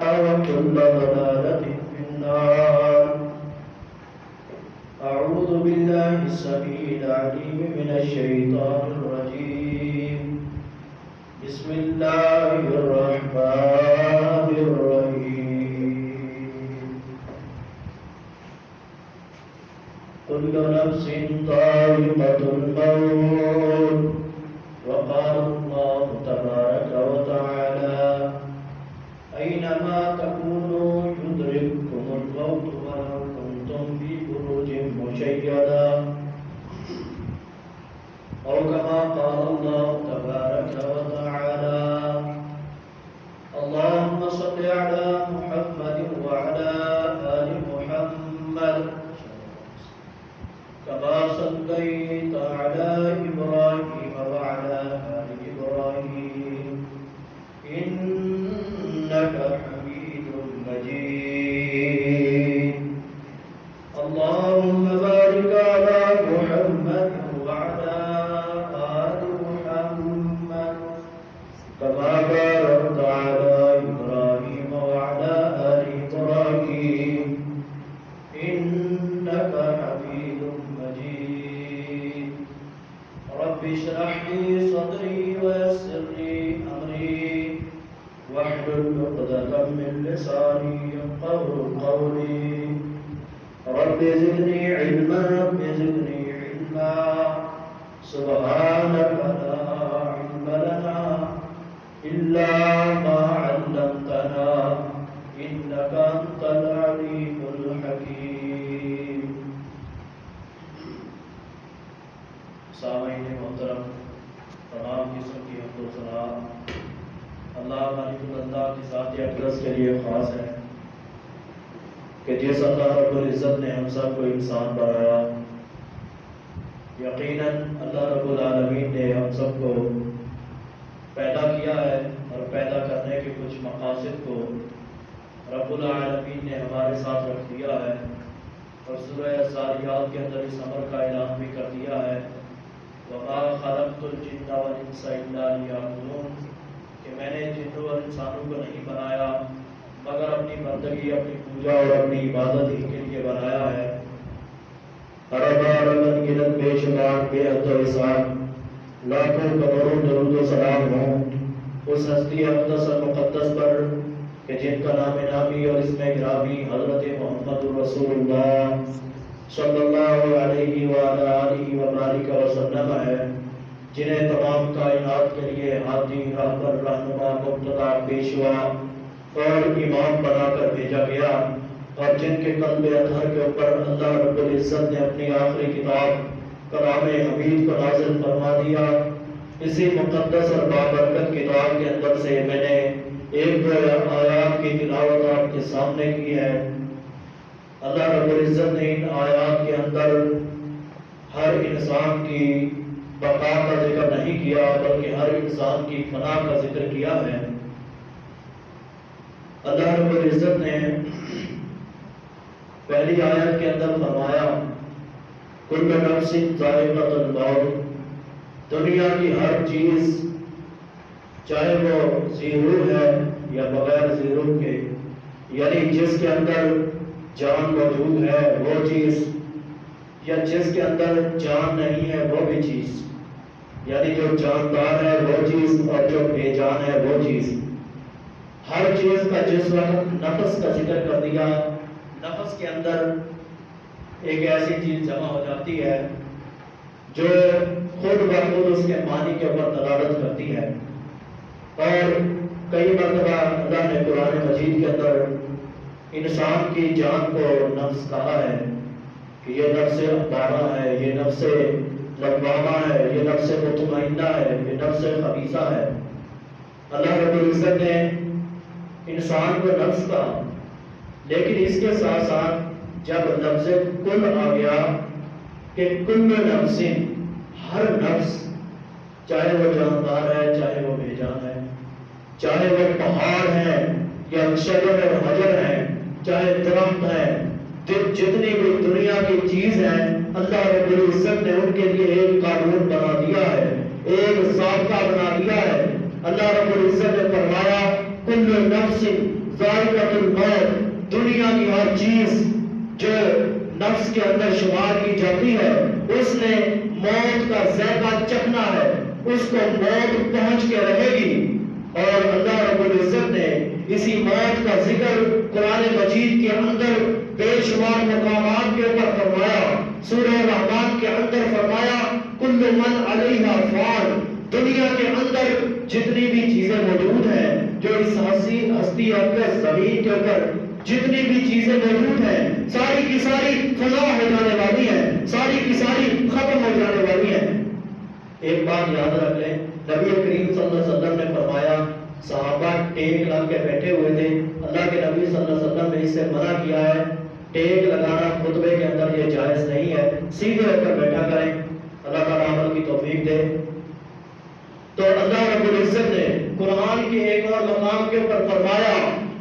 وكل ضلالة في النار. أعوذ بالله السميع العليم من الشيطان الرجيم. بسم الله الرحمن الرحيم. كل نفس ذائقة الموت. وقال الله تبارك وتعالى: أينما تكونوا يدرككم الموت ولو كنتم في بروج مشيدة. أو كما قال الله تبارك وتعالى: اللهم صل على محمد وعلى آل محمد كما صليت على إبراهيم وعلى آل إبراهيم إنك حميد مجيد. اللهم بارك على محمد وعلى آل محمد كما باركت على إبراهيم وعلى آل إبراهيم إنك حميد مجيد. رب اشرح لي صدري ويسر لي أمري واحلل عقدة من لساني يفقهوا قولي. رب زدني علما رب زدني علما. سبحانك لا علم لنا إلا ما علمتنا إنك أنت العليم الحكيم. سامعین محترم، تمام قسم کی حمد و ثنا اللہ مالک الاللہ کی ذات اقدس کے لیے خاص ہے کہ جس اللہ رب العزت نے ہم سب کو انسان بنایا، یقیناً اللہ رب العالمین نے ہم سب کو پیدا کیا ہے اور پیدا کرنے کے کچھ مقاصد کو رب العالمین نے ہمارے ساتھ رکھ دیا ہے، اور سورہ الذاریات کے اندر اس امر کا اعلان بھی کر دیا ہے: وَمَا خَلَقْتُ الْجِنَّ وَالْإِنسَ إِلَّا لِيَعْبُدُونَ، کہ میں نے جنوں اور انسانوں کو نہیں بنایا مگر اپنی بندگی، اپنی پوجا اور اپنی عبادت ہی کے لیے بنایا ہے۔ گنت بے شمار بے حد و حساب لاکھوں کروڑوں درود و سلام ہوں اس ہستی اقدس اور مقدس پر کہ جن کا نام نامی اور اسم گرامی حضرت محمد رسول اللہ صلی اللہ علیہ وآلہ آلہ وبارک وسلم ہے، جنہیں تمام کائنات کے لیے ہادی، رہبر، رہنما، مقتدا، پیشوا اور امام بنا کر بھیجا گیا، اور جن کے قلب اطہر کے اوپر اللہ رب العزت نے اپنی آخری کتاب کلام حمید کو نازل فرما دیا۔ اسی مقدس اور بابرکت کتاب کے اندر سے میں نے ایک دو آیات کی تلاوت آپ کے سامنے کی ہے۔ اللہ رب العزت نے ان آیات کے اندر ہر انسان کی بقا کا ذکر نہیں کیا بلکہ ہر انسان کی فنا کا ذکر کیا ہے۔ اللہ رب العزت نے پہلی آیت کے اندر فرمایا: کل نفس ذائقۃ الموت، دنیا کی ہر چیز چاہے وہ ذی روح ہے یا بغیر ذی روح کے، یعنی جس کے اندر جان موجود ہے وہ چیز یا جس کے اندر جان نہیں ہے وہ بھی چیز، یعنی جو جاندار ہے وہ چیز اور جو بے جان ہے وہ چیز، ہر چیز کا جس وقت نفس کا ذکر کر دیا، نفس کے اندر ایک ایسی چیز جمع ہو جاتی ہے جو خود بخود اس کے معنی کے اوپر دلالت کرتی ہے۔ اور کئی مرتبہ اللہ نے قرآن مجید کے اندر انسان کی جان کو نفس کہا ہے کہ یہ نفس امارہ ہے، یہ نفس لوامہ ہے، یہ نفس مطمئنہ ہے، یہ نفس خبیثہ ہے۔ اللہ رب العزت نے انسان کو نفس کہا، لیکن اس کے ساتھ ساتھ جب لفظ کل آ گیا کہ کل نفس، ہر نفس، چاہے وہ جاندار ہے چاہے وہ بے جان ہے، چاہے وہ پہاڑ ہے یا شجر اور حجر ہے، چاہے درخت ہے، جتنی بھی دنیا کی چیز ہے، اللہ رب العزت نے ان کے لیے ایک قانون بنا دیا ہے، ایک ضابطہ بنا دیا ہے۔ اللہ رب العزت نے فرمایا کل نفس ذائقۃ الموت، دنیا کی ہر چیز جو نفس کے اندر شمار کی جاتی ہے اس نے موت کا ذائقہ چکھنا ہے، اس کو موت پہنچ کے رہے گی۔ اور اللہ رب العزت نے اسی موت کا ذکر قرآن مجید کے اندر بے شمار مقامات کے اوپر فرمایا۔ سورہ رحمان کے اندر فرمایا کل من علیہا فان، دنیا کے اندر جتنی بھی چیزیں موجود ہیں، جو اس ہستی اقدس زمین کے اوپر جتنی بھی چیزیں موجود ہیں، ساری کی ساری فنا ہو جانے والی ہیں، ساری کی ساری ختم ہو جانے والی ہیں۔ ایک بات یاد رکھ لیں، نبی کریم صلی اللہ علیہ وسلم نے فرمایا، صحابہ ٹیک لگ کے بیٹھے ہوئے تھے، اللہ کے نبی صلی اللہ علیہ وسلم نے اس سے منع کیا ہے، ٹیک لگانا خطبے کے اندر یہ جائز نہیں ہے، سیدھے ہو کر بیٹھا کریں، اللہ تعالیٰ عمل کی توفیق دے۔ تو اللہ رب العزت نے قرآن کے ایک اور مقام کے اوپر فرمایا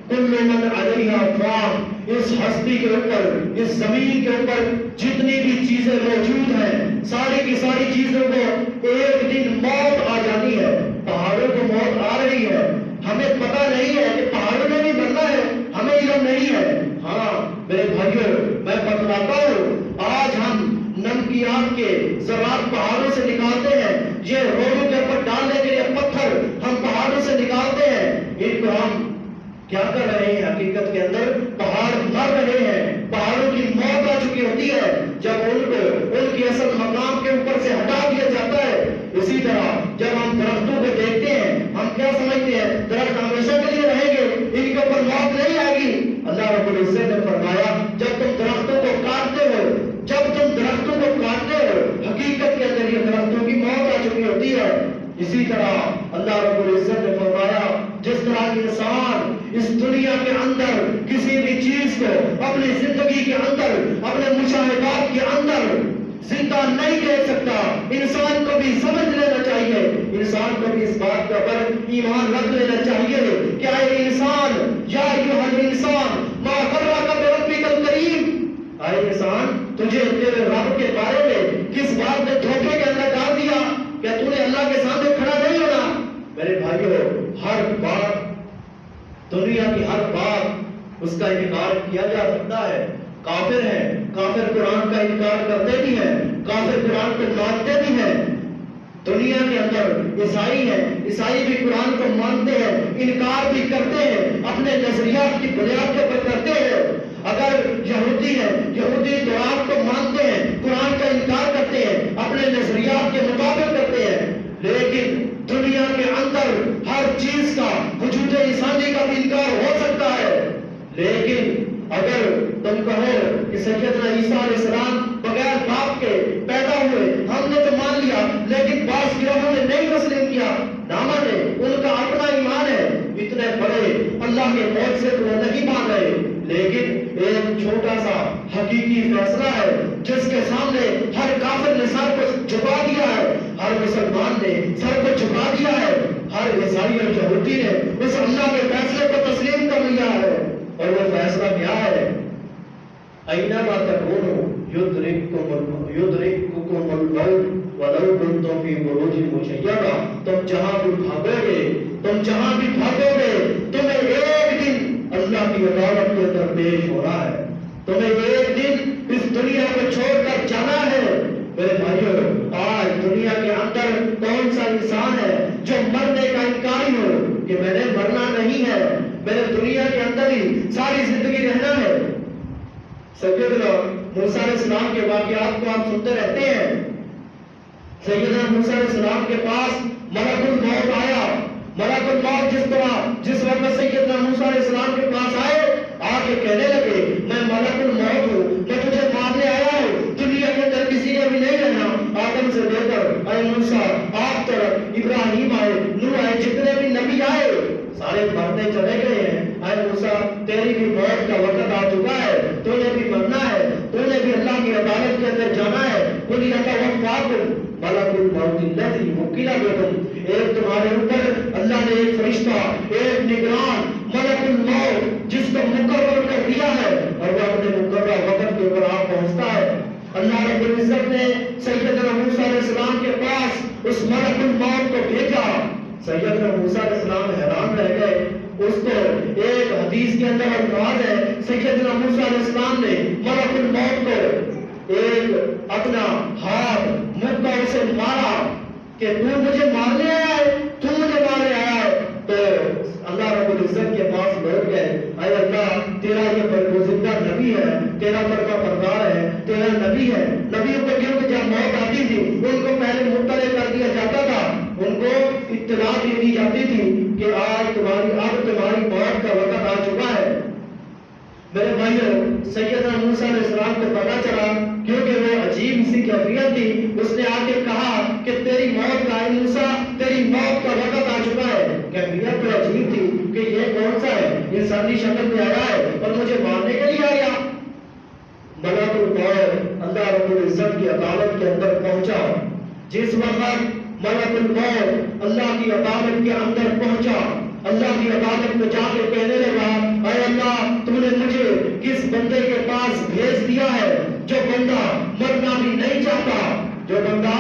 کل من علیہا فان، اس ہستی کے اوپر، اس زمین کے اوپر جتنی بھی چیزیں موجود ہیں، ساری کی ساری چیزوں کو ایک دن موت آ جانی ہے۔ پہاڑوں کو موت آ رہی ہے، ہمیں پتہ نہیں ہے کہ پہاڑوں میں بھی مرنا ہے، ہمیں علم نہیں ہے۔ ہاں میرے بھائیوں، میں بتلاتا ہوں، آج ہم نمکیات کے ذرات پہاڑوں سے نکالتے ہیں، یہ روڈوں کے اوپر ڈالنے کے لیے پتھر ہم پہاڑوں سے نکالتے ہیں، ان کو ہم کیا کر رہے ہیں؟ حقیقت کے اندر پہاڑ مر رہے ہیں، پہاڑوں کی موت آ چکی ہوتی ہے جب ان کو ان کی اصل مقام کے اوپر سے ہٹا دیا جاتا ہے۔ اسی طرح جب ہم درختوں کو دیکھتے ہیں، ہم کیا سمجھتے ہیں؟ درخت ہمیشہ کے لیے رہیں گے، ان کے اوپر موت نہیں آئے گی۔ اللہ رب العزت نے فرمایا جب تم درختوں کو کاٹتے ہو، جب تم درختوں کو کاٹتے ہو، حقیقت کے اندر یہ درختوں کی موت آ چکی ہوتی ہے۔ اسی طرح اللہ رب العزت نے فرمایا جس طرح انسان اس دنیا کے اندر کسی بھی چیز کو اپنی زندگی کے اندر، اپنے مشاہدات کے اندر زندہ نہیں دیکھ سکتا، انسان کو بھی سمجھ لینا چاہیے، انسان کو بھی اس بات پر ایمان رکھ لینا چاہیے کہ اے انسان، یا ایھا الانسان ما غرک بربک الکریم، اے انسان تجھے تیرے رب کے بارے میں کس بات نے دھوکے کے اندر ڈال دیا؟ کیا تو نے اللہ کے سامنے کھڑا نہیں ہونا؟ میرے بھائیوں، ہر بات، دنیا کی ہر بات اس کا انکار کیا جا سکتا ہے۔ کافر ہیں، کافر قرآن کا انکار کرتے بھی ہیں، کافر قرآن کو مانتے بھی ہیں۔ دنیا کے اندر عیسائی ہیں، عیسائی بھی قرآن کو مانتے ہیں، انکار بھی کرتے ہیں، اپنے نظریات کی بنیاد کے اوپر کرتے ہیں۔ اگر یہودی ہیں، یہودی تورات کو مانتے ہیں، قرآن کا انکار کرتے ہیں، اپنے نظریات کے مطابق کرتے ہیں۔ لیکن دنیا کے اندر ہر چیز کا، وجود انسانی کا بھی انکار ہو سکتا ہے۔ لیکن اگر تم کہو کہ سیدنا عیسیٰ علیہ السلام بغیر باپ کے پیدا ہوئے، ہم نے تو مان لیا، لیکن بعض گروہوں نے نہیں تسلیم کیا، نہ مانے، ان کا اپنا ایمان ہے، اتنے بڑے اللہ کے معجزے کو نہیں مان رہے۔ لیکن ایک چھوٹا سا حقیقی فیصلہ ہے جس کے سامنے ہر کافر نے سر کو جھکا دیا ہے، ہر مسلمان نے سر کو جھکا دیا ہے، ہر عیسائی اور یہودی نے اس اللہ کے فیصلے کو تسلیم کر لیا ہے۔ اور وہ فیصلہ کیا ہے؟ اینما تکونوا یدرککم الموت ولو کنتم فی بروج مشیدہ، تم جہاں بھی بھاگو گے، تم جہاں بھی بھاگو گے، تمہیں ایک دن اللہ کی عدالت کے اندر پیش ہونا ہے، تمہیں ایک دن اس دنیا کو چھوڑ کر جانا ہے۔ میرے بھائیوں، آج دنیا کے اندر کون سا انسان ہے جو مرنے کا انکاری ہو کہ میں نے مرنا نہیں ہے، میں نے دنیا کے اندر ہی ساری زندگی رہنا ہے؟ سیدنا موسیٰ علیہ السلام کے واقعات کو آپ سنتے رہتے ہیں۔ سیدنا موسیٰ علیہ السلام کے پاس ملک الموت آیا، ملک الموت جس وقت سیدنا موسیٰ علیہ السلام کے پاس آئے، آ کے کہنے لگے میں ملک الموت ہوں، میں تجھے مارنے آیا ہوں، دنیا کے اندر کسی نے بھی نہیں رہنا، آدم سے لے کر اے موسیٰ آپ تک، ابراہیم آئے، نوح آئے، جتنے بھی نبی آئے سارے مرنے چلے گئے ہیں، اے موسیٰ تیری بھی موت کا وقت آ چکا ہے، تو نے بھی مرنا ہے، تو نے بھی اللہ کی عدالت کے اندر جانا ہے۔ قل یتوفاکم ملک الموت الذی وکل بکم، ایک تمہارے اوپر اللہ نے ایک فرشتہ، ایک نگران ملک الموت جس کو مقرر کر دیا ہے، اور وہ اپنے مقررہ وقت کے اوپر آپ پہنچتا ہے۔ اللہ رب العزت نے سیدنا موسیٰ علیہ السلام کے پاس اس ملک الموت کو بھیجا۔ سیدنا موسیٰ علیہ السلام حیران رہ گئے، اس کو ایک حدیث کے اندر الفاظ ہے سیدنا موسیٰ علیہ السلام نے ملک الموت کو ایک اپنا ہاتھ منہ کا اسے مارا کہ تو مجھے مارنے آیا ہے، تو مجھے مارنے آیا ہے. تو اللہ رب العزت کے پاس لوٹ گئے، اے اللہ تیرا یہ برگزیدہ نبی ہے، تیرا فرما بردار ہے، تیرا نبی ہے. نبیوں کو کیونکہ جب موت آتی تھی ان کو پہلے مطلع کر دیا جاتا تھا، ان کو اطلاع دے دی جاتی تھی کہ اب تمہاری موت کا وقت آ چکا ہے. میرے بھائیو سیدنا موسیٰ علیہ السلام کو پتا چلا کیونکہ وہ عجیب سی کیفیت تھی. اس نے آ کے کہا کہ تیری موت کا، اے موسیٰ تیری موت کا وقت آ چکا ہے. کیفیت تو عجیب تھی کہ یہ کون سا ہے، انسانی شکل میں آیا ہے اور مجھے مارنے کے لیے آیا. ملک الموت اللہ رب العزت کی عدالت کے اندر پہنچا. جس وقت ملک الموت اللہ کی عدالت کے اندر پہنچا، اللہ کی عدالت میں جا کے کہنے لگا اے اللہ تم نے مجھے کس بندے کے پاس بھیج دیا ہے جو بندہ مرنا بھی نہیں چاہتا، جو بندہ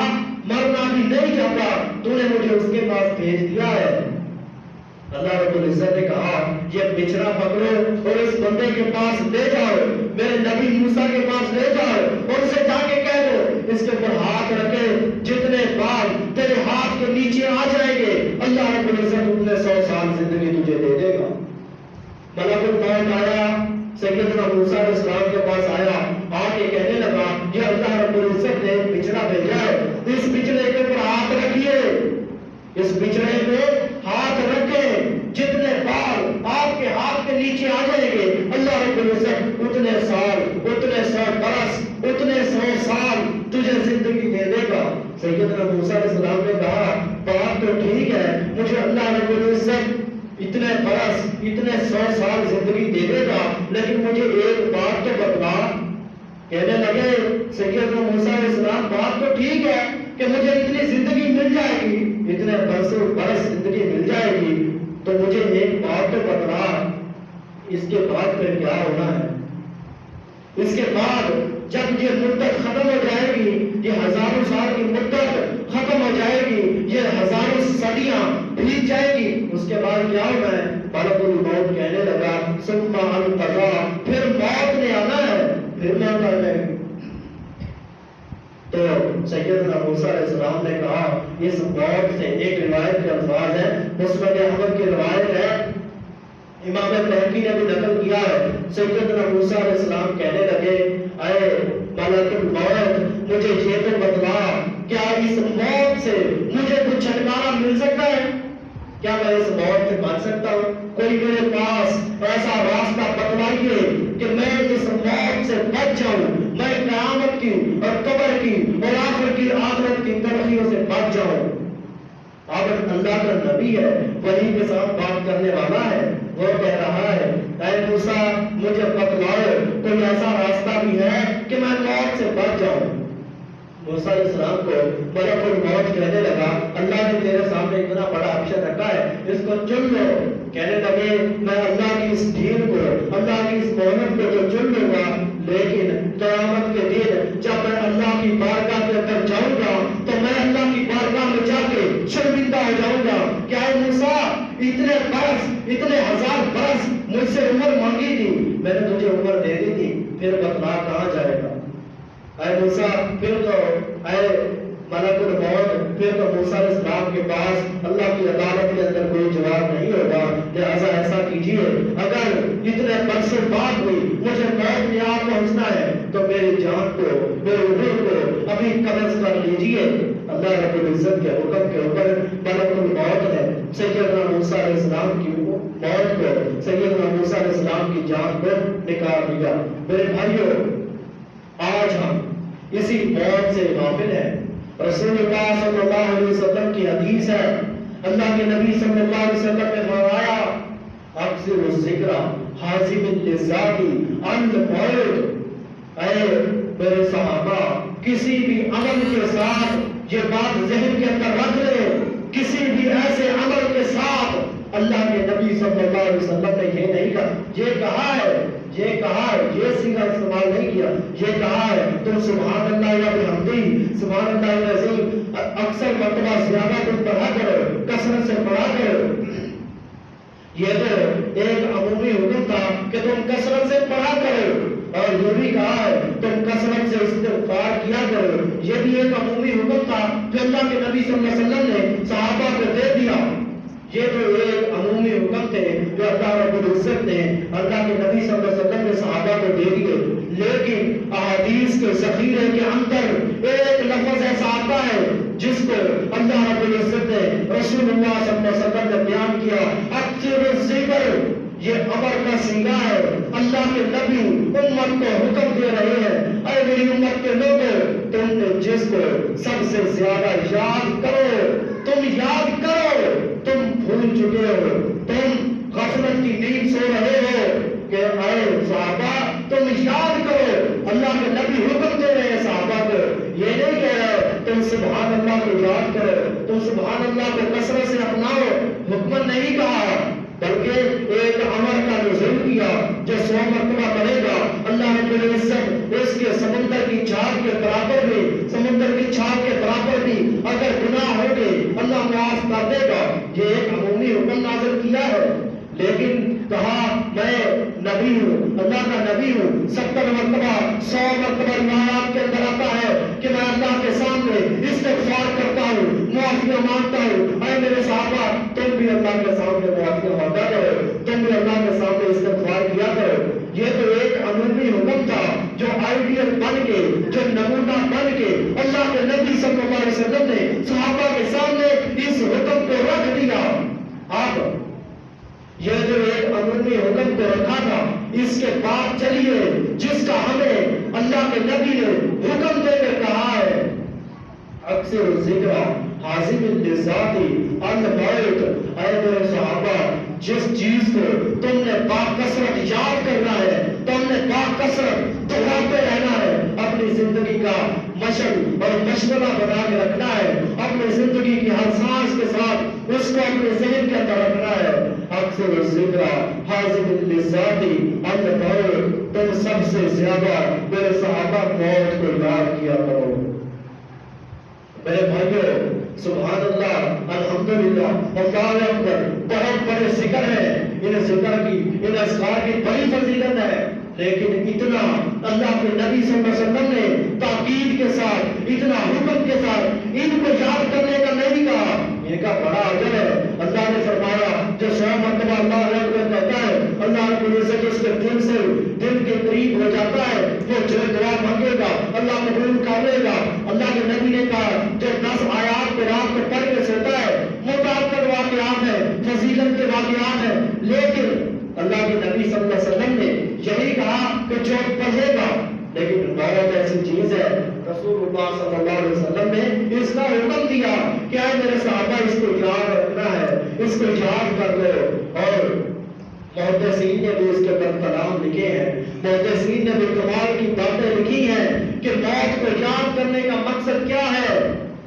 مرنا بھی نہیں چاہتا تو نے مجھے اس کے پاس بھیج دیا ہے. اللہ رب العزت نے کہا یہ بچھڑا پکڑو اور اس بندے کے پاس لے جاؤ، میرے نبی موسیٰ کے پاس لے جاؤ اور اسے جا کے کہہ دو اس کے اوپر ہاتھ رکھے، جتنے بال تیرے ہاتھ کے نیچے آ جائیں گے اللہ رب العزت اتنے 100 سال زندگی تجھے دے دے گا. ملک الموت آیا، سیدنا موسیٰ علیہ السلام کے پاس آیا، آ کے کہنے لگا یہ اللہ رب العزت نے بچھڑا بھیجا ہے، اس بچھڑے کے اوپر ہاتھ رکھیے، اس بچھڑے پہ ہاتھ رکھیں، جتنے بال آپ کے ہاتھ کے نیچے آ جائیں گے اللہ رب العزت اتنے سال، اتنے 100 برس، اتنے 100 سال تجھے زندگی دے دے گا. سیدنا موسیٰ علیہ السلام نے کہا بات تو ٹھیک ہے، مجھے اللہ رب العزت اتنے برس، اتنے 100 سال زندگی دے دے گا، لیکن مجھے ایک بات تو بتلا. کہنے لگے سیدنا موسیٰ علیہ السلام بات تو ٹھیک ہے کہ مجھے اتنی زندگی مل جائے گی، اتنے برس زندگی مل جائے گی، تو مجھے ایک بات تو بتلا اس کے بعد پھر کیا ہونا ہے. اس کے بعد جب یہ مدت ختم ہو جائے گی، یہ ہزاروں سال کی مدت ختم ہو جائے گی، یہ ہزاروں صدیاں بیت جائے گی، اس کے بعد کیا ہونا ہے. ملک الموت کہنے لگا ثم انقضا، پھر موت نے آنا ہے، پھر موت آ جائے گی. تو سیدنا موسیٰ علیہ السلام نے کہا اس موت سے ایک روایت کے الفاظ ہے، مسند احمد کی روایت ہے، امام بہقی نے بھی نقل کیا ہے. سیدنا موسیٰ علیہ السلام کہنے لگے اے ملک الموت مجھے یہ تو بتلا کیا اس موت سے مجھے کچھ چھٹکارا مل سکتا ہے، کیا میں اس موت سے بچ سکتا ہوں؟ کوئی میرے پاس ایسا راستہ بتلائیے کہ میں اس موت سے بچ جاؤں، میں قیامت کی اور قبر کی اور آخرت کی تلخیوں سے بچ جاؤں. اب اللہ کا نبی ہے، وہی کے ساتھ بات کرنے والا ہے، وہ کہہ رہا ہے اے موسیٰ مجھے بتلاؤ کوئی ایسا راستہ بھی ہے کہ میں موت سے بچ جاؤں. موسیٰ علیہ السلام کو ملک الموت کہنے لگا اللہ نے تیرے سامنے اتنا بڑا آپشن رکھا ہے، اس کو چن لو. کہنے لگے میں اللہ کی اس دین کو، اللہ کی اس محنت کو تو چن لوں گا، لیکن قیامت کے دن جب میں اللہ کی بارگاہ کے اندر جاؤں گا تو میں اللہ کی بارگاہ میں جا کے شرمندہ ہو جاؤں گا. کیا ہے موسیٰ اتنے برس، اتنے 1000 برس مجھ سے عمر مانگی تھی، میں نے تجھے عمر دے دی تھی، پھر بتلا کہاں جائے گا. اے موسیٰ پھر تو اے ملک الموت پھر تو موسیٰ علیہ السلام کے پاس اللہ کی عدالت کے اندر کوئی جواب نہیں ہوگا. لہذا ایسا کیجیے اگر اتنے برسوں بعد ہوئی مجھے موت میں آ پہنچنا ہے تو میری جان کو، میرے روح کو ابھی قبض کر لیجیے. اللہ رب العزت کے حکم کے اوپر ملک الموت نے سیدنا موسیٰ علیہ السلام کی موت کو، سیدنا موسیٰ علیہ السلام کی جان کو نکال دیا. میرے بھائیوں آج ہم اسی موت سے غافل ہیں. رسول اللہ صلی اللہ علیہ وسلم کی حدیث ہے، اللہ کے نبی صلی اللہ علیہ وسلم نے فرمایا اکثر الذکر حازم اللذات عن الموت. اے میرے صحابہ کسی بھی عمل کے ساتھ یہ بات ذہن کے اندر رکھ لے، کسی بھی ایسے عمل کے ساتھ اللہ کے نبی صلی اللہ علیہ وسلم نے یہ نہیں کہا، یہ کہا ہے، یہ سیدھا استعمال نہیں کیا، یہ کہا ہے تم سبحان اللہ و بحمدہ، سبحان اللہ العظیم اکثر مرتبہ زیادہ تم پڑھا کرو، کثرت سے پڑھا کرو. یہ تو ایک عمومی حکم تھا کہ تم کثرت سے پڑھا کرو، اور یہ بھی کہا ہے تم کثرت سے استغفار کیا کرو۔ یہ بھی ایک عمومی حکم تھا جو اللہ کے نبی صلی اللہ علیہ وسلم نے صحابہ کو دے دیا۔ یہ تو ایک عمومی حکم تھے جو اللہ رب العزت نے اللہ کے نبی صلی اللہ علیہ وسلم نے صحابہ کو دے دیے، لیکن احادیث کے ذخیرے کے اندر ایک لفظ ایسا آتا ہے جس کو اللہ رب العزت نے رسول اللہ صلی اللہ علیہ وسلم نے بیان کیا، اکثر الذکر۔ یہ امر کا سیغہ ہے، اللہ کے نبی امت کو حکم دے رہے ہیں، اے میری امت کے لوگوں، تم نے جس کو سب سے زیادہ یاد کرو، تم یاد کرو، تم بھول چکے ہو، تم غفلت کی نیند سو رہے ہو کہ اے صحابہ تم یاد کرو۔ اللہ کے نبی حکم دے رہے ہیں صحابہ کو، یہ نہیں کہہ رہے تم سبحان اللہ کو یاد کرو، تم سبحان اللہ کو کثرت سے اپناؤ، حکم نہیں کہا، بلکہ ایک امر کا نزول کیا جو 100 مرتبہ پڑھے گا اللہ رب العزت اس کے سمندر کی چھاپ کے برابر بھی، سمندر کی چھاپ کے برابر بھی اگر گناہ ہو گئے اللہ معاف کر دے گا۔ یہ ایک عمومی حکم نازل کیا ہے، لیکن کہا میں نبی ہوں، اللہ کا نبی ہوں۔ 70 مرتبہ 100 مرتبہ روایات کے اندر آتا ہے کہ میں اللہ کے سامنے استغفار کرتا ہوں، معافیاں مانگتا ہوں۔ اے میرے صحابہ تم بھی اللہ کے سامنے معافیاں مانگا کرو، تم بھی اللہ کے سامنے استغفار کیا کرو۔ یہ تو ایک عمومی حکم تھا جو آئیڈیل بن کے، جو نمونہ بن کے اللہ کے نبی صلی اللہ علیہ وسلم نے صحابہ کے سامنے اس حکم کو رکھ دیا۔ اب یہ جو ایک عمومی حکم کو رکھا تھا، اس کے بعد چلیے جس کا ہمیں اللہ کے نبی نے حکم دے کر کہا ہے، اکثر الذکر حاضر للذاتی الموت۔ اے میرے صحابہ جس چیز کو تم نے باکثرت یاد کرنا ہے، تم نے باکثرت دہراتے رہنا ہے، اپنی زندگی کا مشن اور مشغلہ بنا کے رکھنا ہے، اپنی زندگی کی ہر سانس کے ساتھ اس کو اپنے ذہن کے اندر رکھنا ہے۔ اکثر الذکر حاضر للذاتی الموت، تم سب سے زیادہ میرے صحابہ موت کو یاد کیا کرو۔ میرے بھائیوں سبحان اللہ، الحمدللہ، اللہ اکبر، بہت بڑے ذکر ہیں، ان ذکر کی، ان اذکار کی بڑی فضیلت ہے، لیکن اتنا اللہ کے نبی صلی اللہ علیہ وسلم نے تاکید کے ساتھ، اتنا حکم کے ساتھ ان کو یاد کرنے کا نہیں کہا۔ یہ کا بڑا اجر ہے۔ اللہ نے فرمایا جو 100 مرتبہ اللہ اکبر کہتا ہے، اللہ رب العزت اس کے دل سے دل کے قریب ہو جاتا ہے، وہ جو دعا مانگے گا اللہ قبول کر لے گا۔ اللہ کے نبی نے کہا جو 10 آیات کو رات کو پڑھ کے سوتا ہے، متعدد واقعات ہیں، فضیلت کے واقعات ہیں، لیکن اللہ کے نبی صلی اللہ علیہ وسلم نے یہی کہا کہ جو پڑھے گا، لیکن بہت ایسی چیز ہے رسول اللہ صلی اللہ علیہ وسلم نے اس کا حکم دیا کہ اے میرے صحابہ اس کو یاد رکھنا ہے، اس کو یاد کر لو۔ اور محدثین نے بھی اس کے اوپر کلام لکھے ہیں، محدثین نے بھی کمال کی باتیں لکھی ہیں کہ موت کو یاد کرنے کا مقصد کیا ہے۔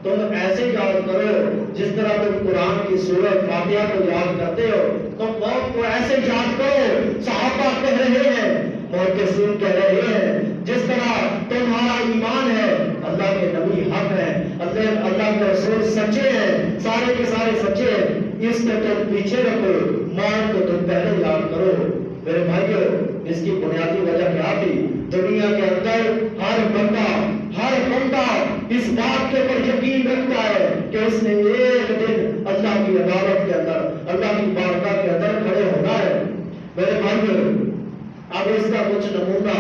تم ایسے یاد کرو جس طرح تم قرآن کی سورۃ فاتحہ کو یاد کرتے ہو، تم موت کو ایسے یاد کرو۔ صحابہ کہہ رہے ہیں، محدثین کہہ رہے ہیں جس طرح تمہارا ایمان ہے، اللہ کے نبی حق ہے، اللہ کے رسول سچے ہیں، سارے کے سارے سچے ہیں، اس کو تم پیچھے رکھو، موت کو تم پہلے یاد کرو۔ میرے بھائیوں اس کی بنیادی وجہ کیا تھی؟ دنیا کے اندر ہر بندہ اس بات کے اوپر یقین رکھتا ہے کہ اس نے ایک دن اللہ کی عدالت کے اندر، اللہ کی بارگاہ کے اندر کھڑے ہونا ہے۔ میرے بھائیوں اب اس کا کچھ نمونہ،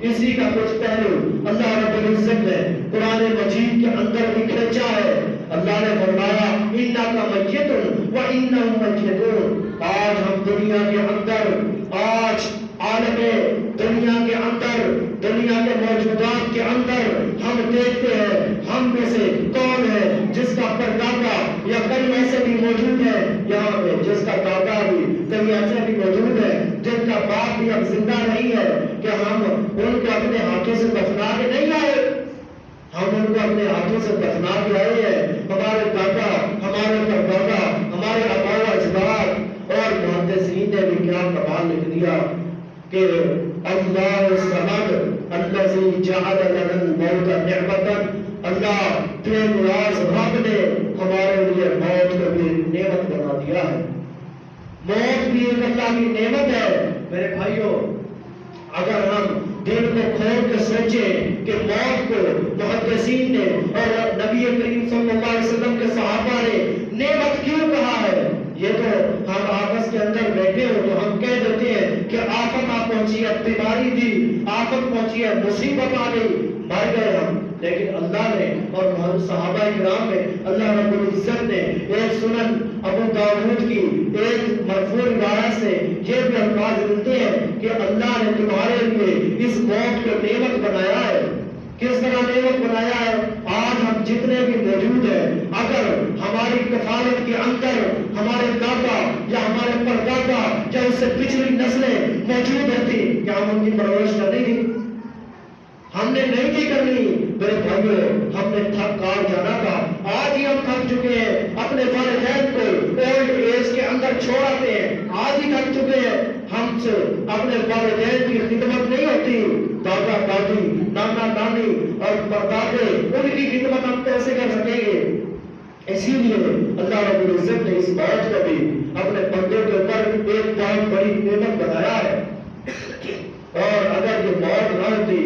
اسی کا کچھ پہلو اللہ رب العزت نے قرآن مجید کے اندر بھی کھینچا ہے۔ اللہ نے فرمایا انک میت وانہم میتون۔ آج ہم دنیا کے اندر، آج عالم دنیا کے اندر، دنیا کے موجودات کے اندر ہم دیکھتے ہیں ہم میں سے کون ہے جس کا پردادا، یا کئی ایسے بھی موجود ہیں یہاں پہ جس کا دادا بھی، کئی ایسے بھی موجود ہیں جن کا باپ بھی اب زندہ نہیں ہے، کہ ہم ان کو اپنے ہاتھوں سے دفنا کے نہیں آئے، ہم ان کو اپنے ہاتھوں سے دفنا کے آئے ہیں۔ ہمارے دادا، ہمارے پردادا، ہمارے آباء و اجداد۔ اور محدثین نے بھی کیا کمال لکھ دیا کہ اللہ الصمد الذی جعل لنا الموت نعمتا، اللہ بے نیاز رب نے ہمارے لیے موت کو بھی نعمت بنا دیا ہے۔ موت بھی ایک اللہ کی نعمت ہے میرے بھائیوں. اگر ہم دل کو کھول کے سوچیں کہ موت کو محدثین نے اور نبی کریم صلی اللہ علیہ وسلم کے صحابہ نے نعمت کیوں کہا ہے. یہ تو ہم آپس کے اندر بیٹھے ہو تو ہم کہہ دیتے ہیں کہ آفت آ پہنچی ہے, بیماری تھی, آفت پہنچی ہے, مصیبت آ گئی, مر گئے ہم. لیکن اللہ نے اور صحابہ کرام میں اللہ رب العزت نے ایک سنن ابو داؤد کی ایک مرفوع روایت سے یہ بھی الفاظ ملتے ہیں کہ اللہ نے تمہارے لیے اس موت کو نعمت بنایا ہے. کس طرح نعمت بنایا ہے؟ آج ہم جتنے بھی موجود ہیں, اگر ہماری کفالت کے اندر ہمارے دادا یا ہمارے پردادا یا اس سے پچھلی نسلیں موجود رہتی, کیا ہم ان کی پرورش کرنی تھی؟ ہم نے نہیں تھی کرنی. میرے بھائیوں, ہم نے تھک کار جانا تھا. آج ہی ہم تھک چکے ہیں, اپنے والدین کو اولڈ ایج کے اندر چھوڑ آتے ہیں. آج ہی تھک چکے ہیں. ہم سے اپنے والدین کی خدمت نہیں ہوتی. دادا دادی, نانا نانی اور پردادے, ان کی خدمت ہم کیسے کر سکیں گے؟ اسی لیے اللہ رب العزت نے اس موت کو بھی اپنے بندے کے اوپر ایک بہت بڑی نعمت بنایا ہے. اور اگر یہ موت نہ ہوتی,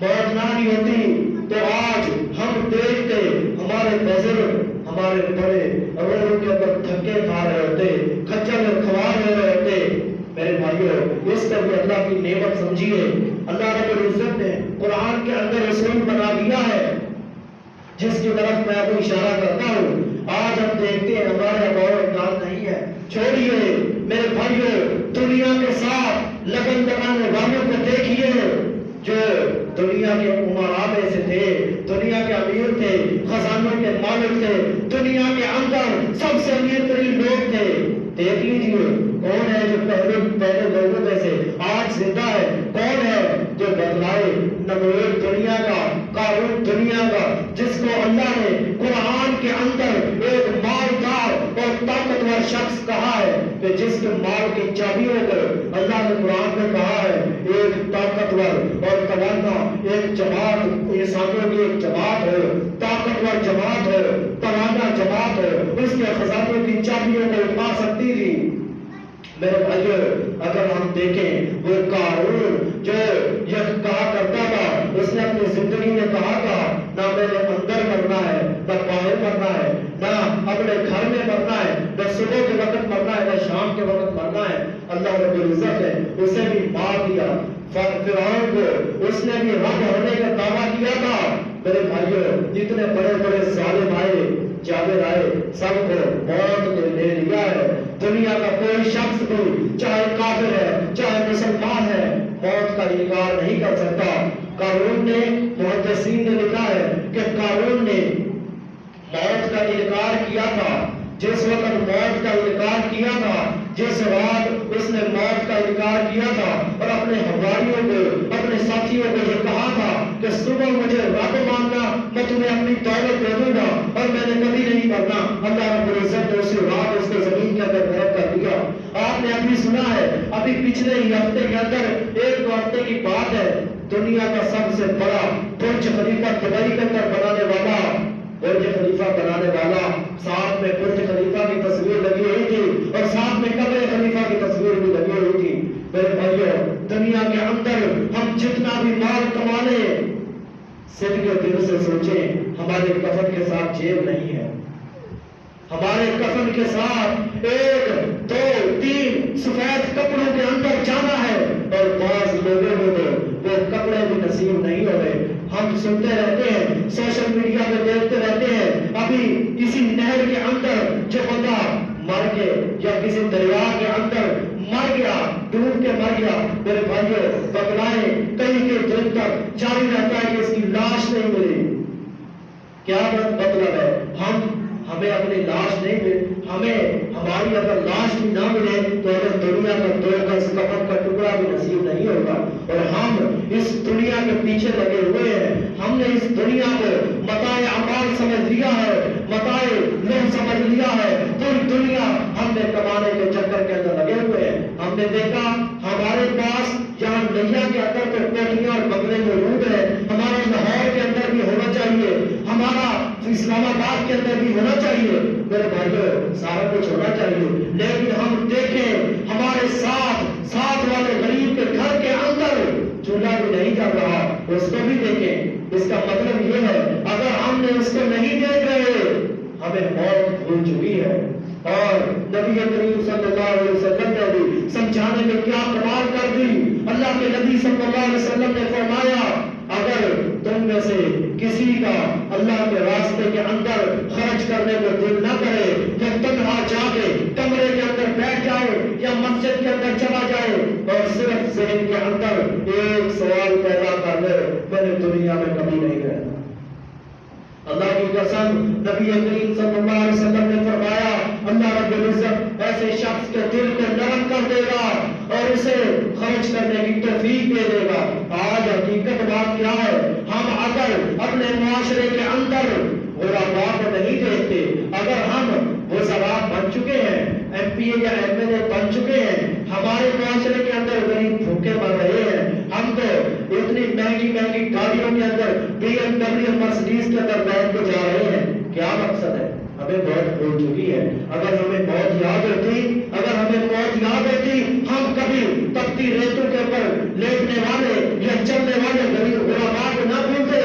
موت نہ ہوتی تو آج ہم دیکھتے ہمارے بزرگ, ہمارے بڑے روڈوں کے اوپر دھکے کھا رہے ہوتے, کچر میں کھوا رہے ہوتے. میرے بھائیوں, اس کا بھی اللہ کی نعمت سمجھیے. اللہ رب العزت نے قرآن کے اندر رسول بنا دیا ہے جس کی طرف میں آپ کو اشارہ کرتا ہوں. آج ہم دیکھتے ہیں ہمارے اباؤ اجداد نہیں ہے. چھوڑیے میرے بھائیوں, دنیا کے ساتھ لگن لگانے والوں کو دیکھیے جو دنیا کے عمراء میں سے تھے, دنیا کے امیر تھے, خزانوں کے مالک تھے, دنیا کے اندر سب سے امیر ترین لوگ تھے. دیکھ لیجیے کون ہے جو پہلے لوگوں میں سے آج زندہ ہے, کون ہے جو بدلائے. نمرود دنیا کا, قارون دنیا کا, جس کو اللہ نے قرآن کے اندر ایک مالدار اور طاقتور شخص کہا ہے کہ جس کے مال کی چابیوں کو اللہ نے قرآن میں کہا ہے ایک طاقتور اور توانا ایک جماعت, انسانوں کی ایک جماعت ہو, طاقتور جماعت ہو, توانا جماعت ہو, اس کے خزانوں کی چابیوں کو اٹھا سکتی تھی. میرے بھائیوں, اگر ہم دیکھیں وہ قارون جو یہ کہا کرتا تھا, اس نے اپنی زندگی میں کہا تھا نہ میرے اندر مرنا ہے, نہ باہر مرنا ہے, نہ اپنے گھر میں مرنا ہے, نہ صبح کے وقت مرنا ہے, نہ شام کے وقت مرنا ہے. اللہ رب العزت نے اسے بھی مار دیا. فرعون کو اس نے بھی رب ہونے کا دعویٰ کیا تھا. میرے بھائیوں, جتنے بڑے بڑے ظالم آئے, جابر آئے, سب کو موت نے لے لیا ہے. دنیا کا کوئی شخص بھی, چاہے کافر ہے چاہے مسلمان ہے, موت کا انکار نہیں کر سکتا. قارون نے, محدثین نے لکھا ہے کہ قارون نے موت کا انکار کیا تھا. جس وقت موت کا انکار کیا تھا, جس رات اس نے موت کا انکار کیا تھا اور اپنے حواریوں کو, اپنے ساتھیوں کو یہ کہا تھا کہ صبح مجھے رب ماننا, میں تمہیں اپنی دولت دے دوں گا اور میں نے کبھی نہیں مرنا. اللہ رب العزت نے اسی رات اس کو زمین کے اندر غرق کر دیا. آپ نے ابھی سنا ہے, ابھی پچھلے ہی ہفتے کے اندر, ایک دو ہفتے کی بات ہے, دنیا کا سب سے بڑا برج خلیفہ دبئی کے اندر بنانے والا, برج خلیفہ بنانے والا, ساتھ میں برج خلیفہ کی تصویر لگی ہوئی تھی اور ساتھ میں قبر خلیفہ کی تصویر بھی لگی ہوئی تھی. میرے بھائیوں, دنیا کے اندر ہم جتنا بھی مال کما لیں, صرف کے دل سے سوچیں ہمارے کفن کے ساتھ جیب نہیں ہے. ہمارے کفن کے ساتھ ایک دو تین سفید کپڑوں کے اندر جانا ہے اور بعض لوگوں کو وہ کپڑے بھی نصیب نہیں ہو رہے. ہم سنتے رہتے ہیں, سوشل میڈیا پہ دیکھتے رہتے ہیں, ابھی اسی نہر کے اندر جو بندہ مر کے یا کسی دریا کے اندر مر گیا, ڈوب کے مر گیا. میرے بھائیوں, بتلائیں کئی کے دن تک جاری رہتا ہے کہ اس کی لاش نہیں ملی. کیا مطلب ہے؟ ہمیں اپنی لاش نہیں ملی, ہمیں ہماری اگر لاش بھی نہ ملے تو اگر دنیا کا دو گز کفن کا ٹکڑا بھی نصیب نہیں ہوگا. اور ہم اس دنیا کے پیچھے لگے ہوئے ہیں. ہم نے اس دنیا کو متاع اعمال سمجھ لیا ہے, متاع لوہ سمجھ لیا ہے. پوری دنیا ہم نے کمانے کے چکر کے اندر لگے ہوئے ہیں. ہم نے دیکھا ہمارے پاس جہاں نیا کے اندر تو کوٹیاں اور بنگلے موجود ہیں, ہمارے لاہور کے اندر بھی ہونا چاہیے, ہمارا اسلام آباد کے اندر بھی ہونا چاہیے. میرے بھائیوں سارا کچھ ہونا چاہیے، لیکن ہم دیکھیں ہمارے ساتھ والے غریب کے گھر کے اندر چولہا بھی نہیں جل رہا، اس کو بھی دیکھیں۔ اس کا مطلب یہ ہے اگر ہم نے اس کو نہیں دیکھ رہے ہمیں موت بھول چکی ہے۔ اور نبی کریم صلی اللہ علیہ وسلم نے بھی سمجھانے میں کیا کمال کر دی۔ اللہ کے نبی صلی اللہ علیہ وسلم نے فرمایا اگر تم میں سے کسی کا اللہ کے راستے کے اندر خرچ کرنے کو دل نہ کرے تو تنہا جا کے کمرے کے اندر بیٹھ جائے یا مسجد کے اندر چلا جائے اور صرف ذہن کے اندر ایک سوال پیدا کر لے میں نے دنیا میں کبھی نہیں رہنا۔ اللہ کی قسم نبی کریم صلی اللہ علیہ وسلم نے فرمایا اللہ رب العزت ایسے شخص کے دل کو نرم کر دے گا اور اسے خرچ کرنے کی توفیق دے دے گا۔ آج حقیقت بات کیا ہے، ہم اگر اپنے معاشرے کے اندر غرباء کو نہیں دیکھتے، اگر ہم وزراء بن چکے ہیں، ایم پی اے یا ایم ایل اے بن چکے ہیں، ہمارے معاشرے کے اندر غریب بھوکے مر رہے ہیں، ہم تو اتنی مہنگی گاڑیوں کے اندر بی ایم ڈبلیو مرسڈیز کے اندر بیٹھ کے جا رہے ہیں، کیا مقصد ہے؟ ہمیں موت بھول چکی ہے۔ اگر ہمیں موت یاد ہوتی ہم کبھی تپتی ریتوں کے اوپر لیٹنے والے یا چلنے والے غریب غرباء کو نہ بھولتے،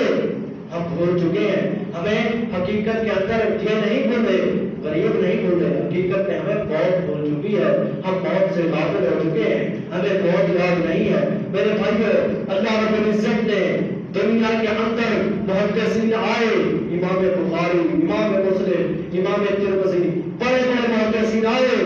ہم بھول چکے ہیں۔ ہمیں حقیقت کے اندر یہ نہیں بھول رہے، غریب نہیں بھول رہے، حقیقت میں ہمیں موت بھول چکی ہے، ہم موت سے غافل ہو چکے ہیں، ہمیں موت یاد نہیں ہے۔ میرے بھائیو اللہ رب العزت نے دنیا کے اندر محدثین آئے، امام بخاری، امام مسلم، امام ترمذی، بڑے محدثین آئے،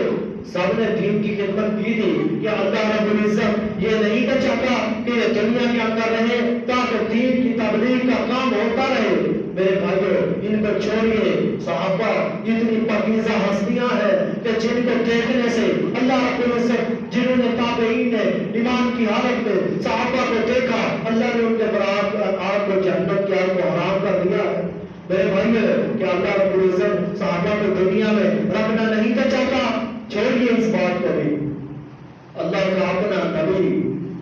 سب نے دین کی خدمت کی تھی کہ اللہ رب العزت یہ نہیں تو چاہتا کہ یہ دنیا کے اندر رہے تاکہ دین کی تبلیغ کا کام ہوتا رہے۔ میرے بھائیو ان کو چھوڑیے، صحابہ اتنی پاکیزہ ہستیاں ہیں کہ جن کو دیکھنے سے اللہ رب العزت، جنہوں نے تابعین نے ایمان کی حالت میں صحابہ کو دیکھا، اللہ نے ان کے برات آگ کو جہنم کی آگ کو حرام کر دیا ہے۔ میرے بھائیو کہ اللہ رب العزت صحابہ کو دنیا میں رکھنا نہیں تو چاہتا، چھوڑیے اس بات کو بھی۔ اللہ کا اپنا نبی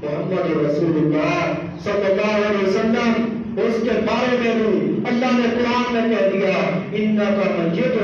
محمد رسول اللہ صلی اللہ علیہ وسلم، اس کے بارے میں بھی اللہ نے قرآن میں کہہ دیا انکا میت،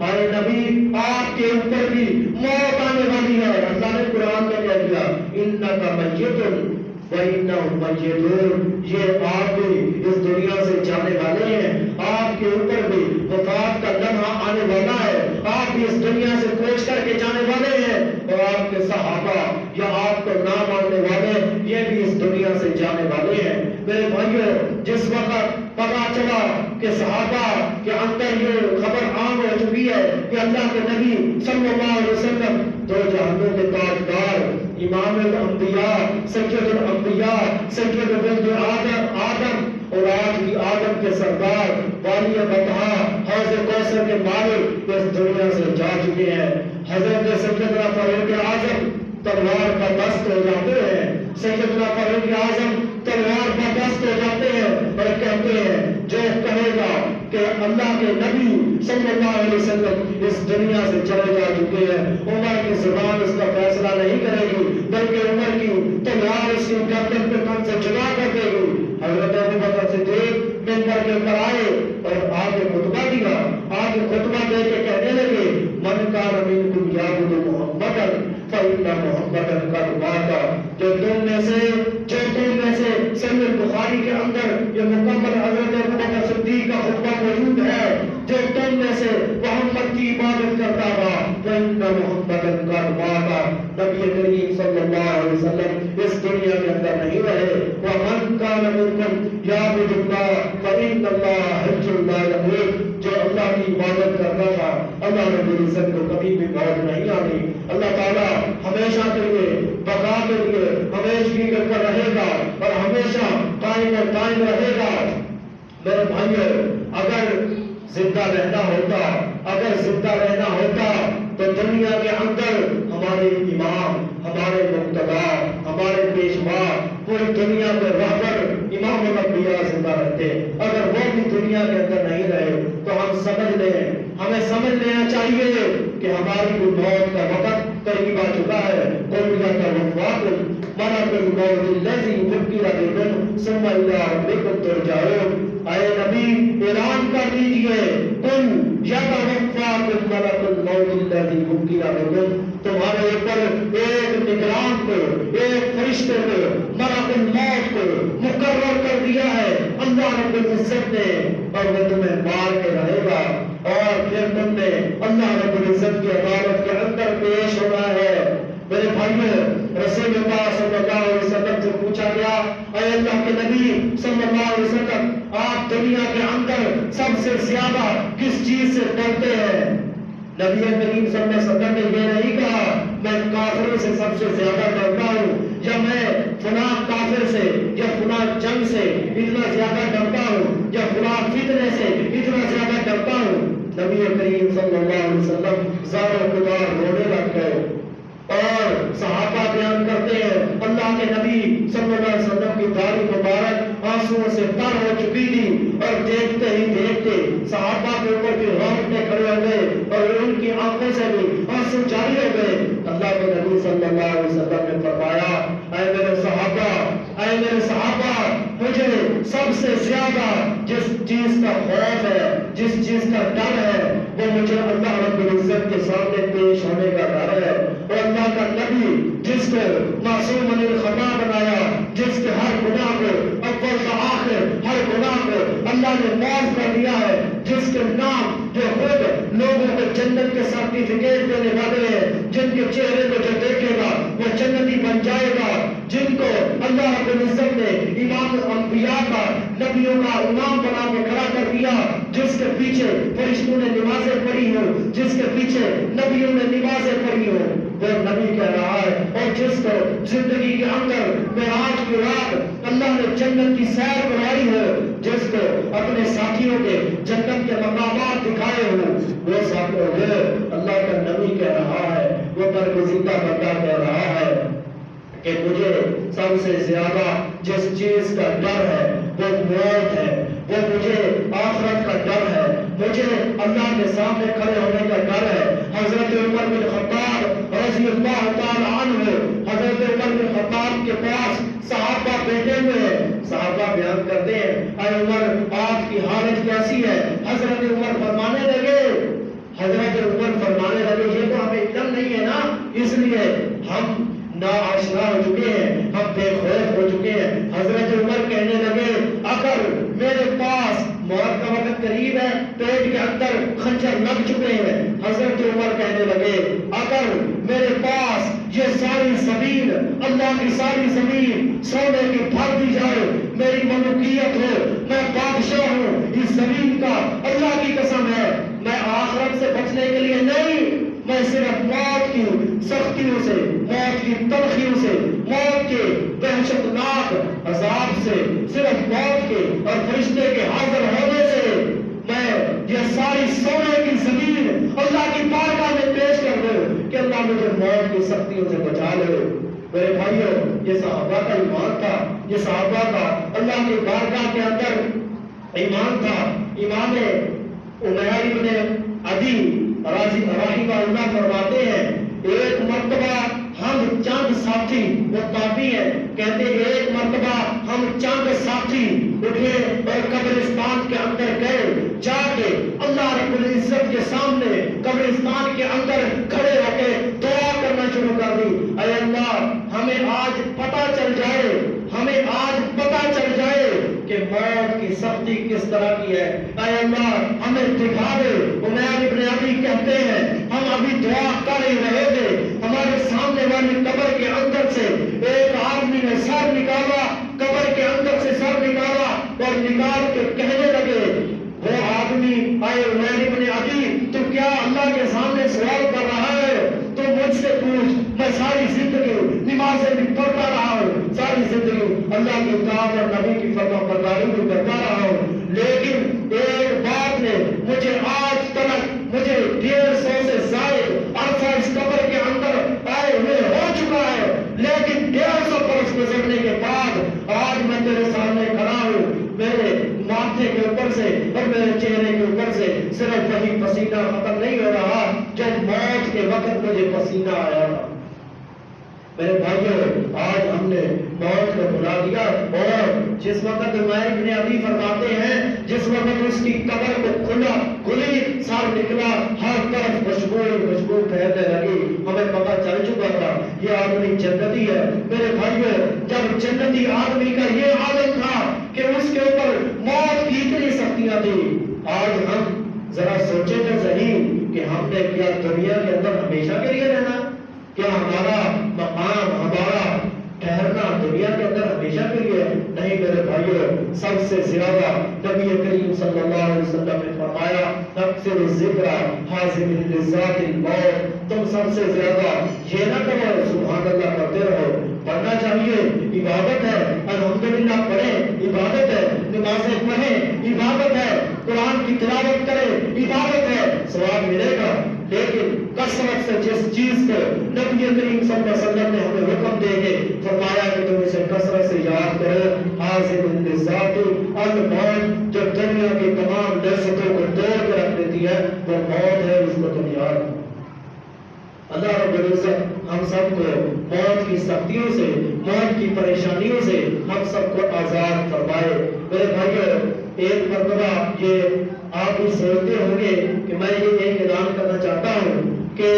اے نبی آپ کے اوپر بھی موت آنے والی ہے۔ اللہ نے قرآن میں کہہ دیا انکا میت وَإِنَّهُمْ مَيِّتُونَ، یہ آپ بھی اس دنیا سے جانے والے ہیں، آپ کے اوپر بھی وفات کا لمحہ آنے والا ہے، آپ بھی اس دنیا سے کوچ کر کے جانے والے ہیں، اور آپ کے صحابہ یا آپ کو نہ ماننے والے یہ بھی اس دنیا سے جانے والے ہیں۔ میرے بھائیو جس وقت پتا چلا کہ صحابہ کے اندر یہ خبر عام ہو چکی ہے کہ اللہ کے نبی صلی اللہ علیہ وسلم دو جہانوں کے تاجدار، امام الانبیاء، سید الانبیاء، سید ولد آدم اور آج بھی آدم کے سردار، والی بطحا، حوض کوثر کے مالک اس دنیا سے جا چکے ہیں۔ حضرت سیدنا فاروق اعظم تلوار پر دست ہو جاتے ہیں، سیدنا فاروق اعظم تلوار پر دست ہو جاتے ہیں اور کہتے ہیں جو کہے گا کہ اللہ کے نبی صلی اللہ علیہ وسلم اس دنیا سے چلے جا چکے ہیں، عمر کی زبان اس کا فیصلہ نہیں کرے گی بلکہ عمر کی تلوار اس کی گردن پہ کن سے جدا کر دے گی۔ حضرت ابوبکر صدیق منبر کے اوپر آئے اور آگے خطبہ دیا، آگے خطبہ دے کے کہنے لگے من کان منکم یعبد محمدا فإن محمدا قد مات، جو تم میں سے صحیح بخاری کے اندر یہ مکمل حضرت ابوبکر صدیق کا خطبہ موجود ہے، جو تم میں سے محمد کی عبادت کرتا تھا فإن محمدا قد مات، نبی کریم صلی اللہ علیہ وسلم اس دنیا کے اندر نہیں رہے۔ ومن کان منکم یعبد اللہ فإن اللہ حی لا یموت، جو اللہ کی عبادت کرتا تھا اللہ رب العزت کو کبھی بھی موت نہیں آنی۔ اللہ تعالیٰ ہمیشہ کے لیے بقا کے لیے ہمیشگی کر رہے گا اور ہمیشہ قائم اور قائم رہے گا۔ میرے بھائیو اگر زندہ رہنا ہوتا تو دنیا کے اندر ہمارے امام، ہمارے مقتدا، ہمارے پیشوا، پوری دنیا کے رہبر امام الانبیاء زندہ رہتے۔ اگر وہ بھی دنیا کے اندر نہیں رہے تو ہمیں سمجھ لینا چاہیے کہ ہماری بھی موت کا وقت قریب آ چکا ہے۔ قل یتوفاکم ملک الموت الذی وکل بکم ثم الی ربکم ترجعون، اے نبی اعلان کر دیجئے قل یتوفاکم ملک الموت الذی وکل بکم، تمہارے اوپر ایک نگران کو، ایک فرشتے کو، ملک الموت کو مقرر کر دیا ہے اللہ رب العزت نے، اور وہ تمہیں مار کے رہے گا، اور پھر تم نے اللہ رب العزت کی عدالت کے اندر پیش ہونا ہے۔ میرے بھائیوں، رسول اللہ صلی اللہ علیہ وسلم سے پوچھا گیا، اے اللہ کے نبی صلی اللہ علیہ وسلم، آپ دنیا کے اندر سب سے زیادہ کس چیز سے ڈرتے ہیں؟ نبی کریم صلی اللہ علیہ وسلم نے یہ نہیں کہا میں کافروں سے سب سے زیادہ ڈرتا ہوں، یا میں فلاں کافر سے یا فلاں جنگ سے اتنا زیادہ ڈرتا ہوں، یا فلاں فتنے سے اتنا زیادہ ڈرتا ہوں۔ نبی کریم صلی اللہ علیہ وسلم زار و گدار رونے لگ گئے، اور صحابہ بیان کرتے ہیں اللہ کے نبی صلی اللہ علیہ وسلم کی داڑھی مبارک آنسوؤں سے تر ہو چکی تھی، اور دیکھتے ہی دیکھتے صحابہ کے اوپر بھی رونگٹے کھڑے ہو گئے اور ان کی آنکھوں سے بھی آنسو جاری ہو گئے۔ اللہ کے نبی صلی اللہ علیہ وسلم نے فرمایا، اے میرے صحابہ، اے میرے صحابہ، مجھے سب سے زیادہ جس چیز کا خوف ہے، جس چیز کا ڈر ہے، وہ مجھے اللہ رب العزت کے سامنے پیش ہونے کا ڈر ہے۔ اور اللہ کا نبی جس کو معصوم عن الخطا بنایا، جس کے ہر گناہ کو اول تا آخر ہر گناہ کو اللہ نے معاف کر دیا ہے، جس کے نام جو خود لوگوں کو جنت کے سرٹیفکیٹ دینے والے ہیں، جن کے چہرے کو جو دیکھے گا وہ جنتی بن جائے گا، جن کو اللہ رب العزت نے امام الانبیاء کا، نبیوں کا امام بنا کے کھڑا کر دیا، جس کے پیچھے فرشتوں نے نمازیں پڑھی ہو، جس کے پیچھے نبیوں نے نمازیں پڑھی ہو، وہ نبی کہہ رہا ہے۔ اور جس کو زندگی کے اندر معراج کی رات اللہ نے جنت کی سیر کرائی ہو، جس کو اپنے ساتھیوں کے جنت کے مقامات دکھائے ہو، وہ ساتھ اللہ کا نبی کہہ رہا ہے، وہ برگزیدہ بندہ کہہ رہا ہے کہ مجھے سب سے زیادہ جس چیز کا ڈر ہے وہ موت ہے، وہ مجھے آخرت کا ڈر ہے، مجھے اللہ کے سامنے کھڑے ہونے کا ڈر ہے۔ حضرت عمر بن خطاب رضی اللہ تعالی عنہ، حضرت عمر بن خطاب کے پاس صحابہ بیٹھے ہوئے ہیں، صحابہ بیان کرتے ہیں، اے عمر آپ کی حالت کیسی ہے؟ حضرت عمر فرمانے لگے، یہ تو ہمیں علم نہیں ہے نا، اس لیے ہم ناآشنا ہو چکے ہیں، ہم بے خوف ہو چکے ہیں۔ حضرت عمر کہنے لگے، اگر میرے پاس موت کا وقت قریب ہے، پیٹ کے اندر خنجر لگ چکے ہیں، حضرت عمر کہنے لگے اگر میرے پاس یہ ساری زمین، اللہ کی ساری زمین سونے کی بھر دی جائے، میری ملوکیت ہو، میں بادشاہ ہوں اس زمین کا، اللہ کی قسم ہے میں آخرت سے بچنے کے لیے نہیں، میں صرف موت کی سختیوں سے، موت کی تلخیوں سے، موت کے وحشتناک عذاب سے، صرف موت کے اور فرشتے کے حاضر ہونے سے، میں یہ ساری سونے کی زمین اللہ کی بارگاہ میں پیش کر دوں کہ اللہ مجھے موت کی سختیوں سے بچا لے۔ میرے بھائیوں، یہ صحابہ کا ایمان تھا، یہ صحابہ کا اللہ کی بارگاہ کے اندر ایمان تھا۔ امام عمیر بن عدی رحمہ اللہ فرماتے ہیں، ایک مرتبہ ہم چند ساتھی، وہ تابعی ہیں، کہتے ایک مرتبہ ہم چند ساتھی اٹھے اور قبرستان کے اندر گئے، جا کے اللہ رب العزت کے سامنے قبرستان کے اندر کھڑے ہو کے دعا کرنا شروع کر دی، اے اللہ ہمیں آج پتہ چل جائے، ہمیں آج پتہ چل جائے کہ موت کی سختی کس طرح کی ہے، اے اللہ ہمیں دکھا دے۔ عمیر ابن عدی کہتے ہیں ہم ابھی دعا کر ہی رہے تھے، ہمارے سامنے والی قبر کے اندر سے ایک آدمی نے سر نکالا، قبر کے اندر سے سر نکالا اور نکال کے کہنے لگے، وہ آدمی اے عمیر ابن عدی تو کیا اللہ کے سامنے سوال کر رہا ہے؟ تو مجھ سے پوچھ، میں ساری زندگی نمازیں بھی پڑھتا رہا ہوں، ساری زندگی اللہ کی اطاعت اور نبی کی فرما برداری بھی کرتا رہا ہوں، لیکن ایک بات نے مجھے آج تک مجھے 150 سے زائد عرصہ اس قبر کے اندر آئے ہوئے ہو چکا ہے، لیکن 150 برس گزرنے کے بعد آج میں تیرے سامنے کھڑا ہوں، میرے ماتھے کے اوپر سے اور میرے چہرے کے اوپر سے صرف وہی پسینہ ختم نہیں ہو رہا جب موت کے وقت مجھے پسینہ آیا تھا۔ میرے بھائیوں، آج ہم نے موت کو بلا دیا، اور جس وقت عمیر بن عدی فرماتے ہیں جس وقت اس کی قبر کو کھلی باہر نکلا ہر طرف خوشبو پھیلنے لگی. ہمیں پتہ چل چکا تھا یہ آدمی جنتی ہے. میرے بھائیو جب جنتی آدمی کا یہ عادت تھا کہ اس کے اوپر موت کی اتنی سختیاں تھی. آج ہم ذرا سوچیں تو صحیح کہ ہم نے کیا دنیا کے اندر ہمیشہ کے لیے رہنا؟ کیا ہمارا مقام ہمارا ٹھہرنا دنیا کے اندر ہمیشہ کے لیے؟ نہیں میرے بھائیو. سب سے زیادہ نبی کریم صلی اللہ علیہ وسلم نے فرمایا اکثر الذکر حازم لذات الموت. تم سب سے زیادہ یہ نہ کرو سبحان اللہ کرتے رہو. پڑھنا چاہیے، عبادت ہے. الحمدللہ پڑھیں، عبادت ہے. نمازیں پڑھیں، عبادت ہے. قرآن کی تلاوت کریں، عبادت ہے، ثواب ملے گا. لیکن کثرت سے جس چیز کو نبی کریم صلی اللہ علیہ وسلم نے ہمیں حکم دے کے فرمایا کہ تم اسے کثرت سے یاد کرو، حاضر لذات الموت، جو دنیا کی تمام لذتوں کو توڑ کے رکھ دیتی ہے وہ موت ہے، اس کو تم یاد کرو. اللہ رب العزت ہم سب کو موت کی سختیوں سے، موت کی پریشانیوں سے ہم سب کو آزاد فرمائے. میرے بھائیو ایک مرتبہ یہ آپ بھی سوچتے ہوں گے کہ میں یہ ایک اعلان کرنا چاہتا ہوں کہ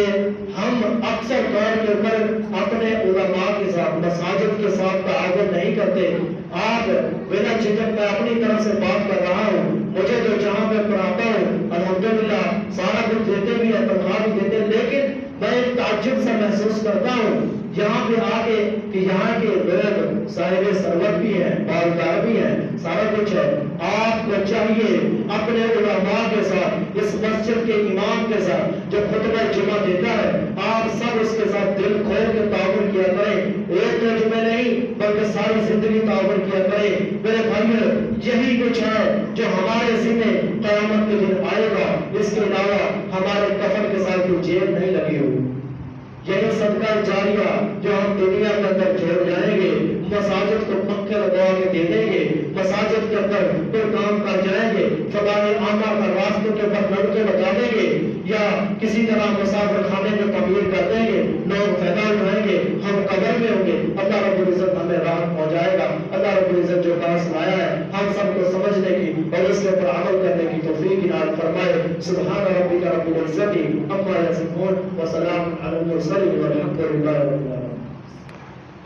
ہم اکثر طور کے اوپر اپنے علماء کے ساتھ، مساجد کے ساتھ تعاون نہیں کرتے. آج بلا جھجک میں اپنی طرف سے بات کر رہا ہوں. مجھے جو جہاں میں پڑھاتا ہوں الحمدللہ سارا کچھ دیتے بھی ہیں، تنخواہ بھی دیتے ہیں، لیکن میں ایک تعجب سے محسوس کرتا ہوں یہاں پہ آ کے کہ یہاں کے لوگ صاحب ثروت بھی ہیں، مالدار بھی ہیں، سارا کچھ ہے. آپ کو چاہیے اپنے علماء کے ساتھ، اس مسجد کے امام کے ساتھ جو خطبہ جمعہ دیتا ہے، آپ سب اس کے ساتھ دل کھول کے تعاون کیا کریں. ایک دو جمعے نہیں بلکہ ساری زندگی تعاون کیا کریں. میرے بھائیو یہی کچھ ہے جو ہمارے ذمہ قیامت کے دن آئے گا. اس کے علاوہ ہمارے کفن کے ساتھ کوئی جیب نہیں لگی ہوئی. یہی صدقہ جاریہ جو ہم دنیا کے اندر چھوڑ جائیں گے، مساجد کو پنکھے لگوا کے دے دیں گے، مساجد کے اندر کوئی کام کر جائیں گے، فضائل عامہ کا راستوں کے اوپر لڑکے لگا دیں گے یا کسی طرح مسافر خانے میں تعمیر کر دیں گے، لوگ فائدہ اٹھائیں گے، ہم قبر میں ہوں گے. اللہ رب العزت ہمیں راحت پہنچائے گا. اللہ رب العزت جو پاس لایا ہے ہم سب کو سمجھنے کی اور اس کے اوپر عمل کرنے کی توفیق عنایت فرمائے. سبحان ربک رب العزت عما یصفون وسلام علی المرسلین والحمد للہ رب العالمین.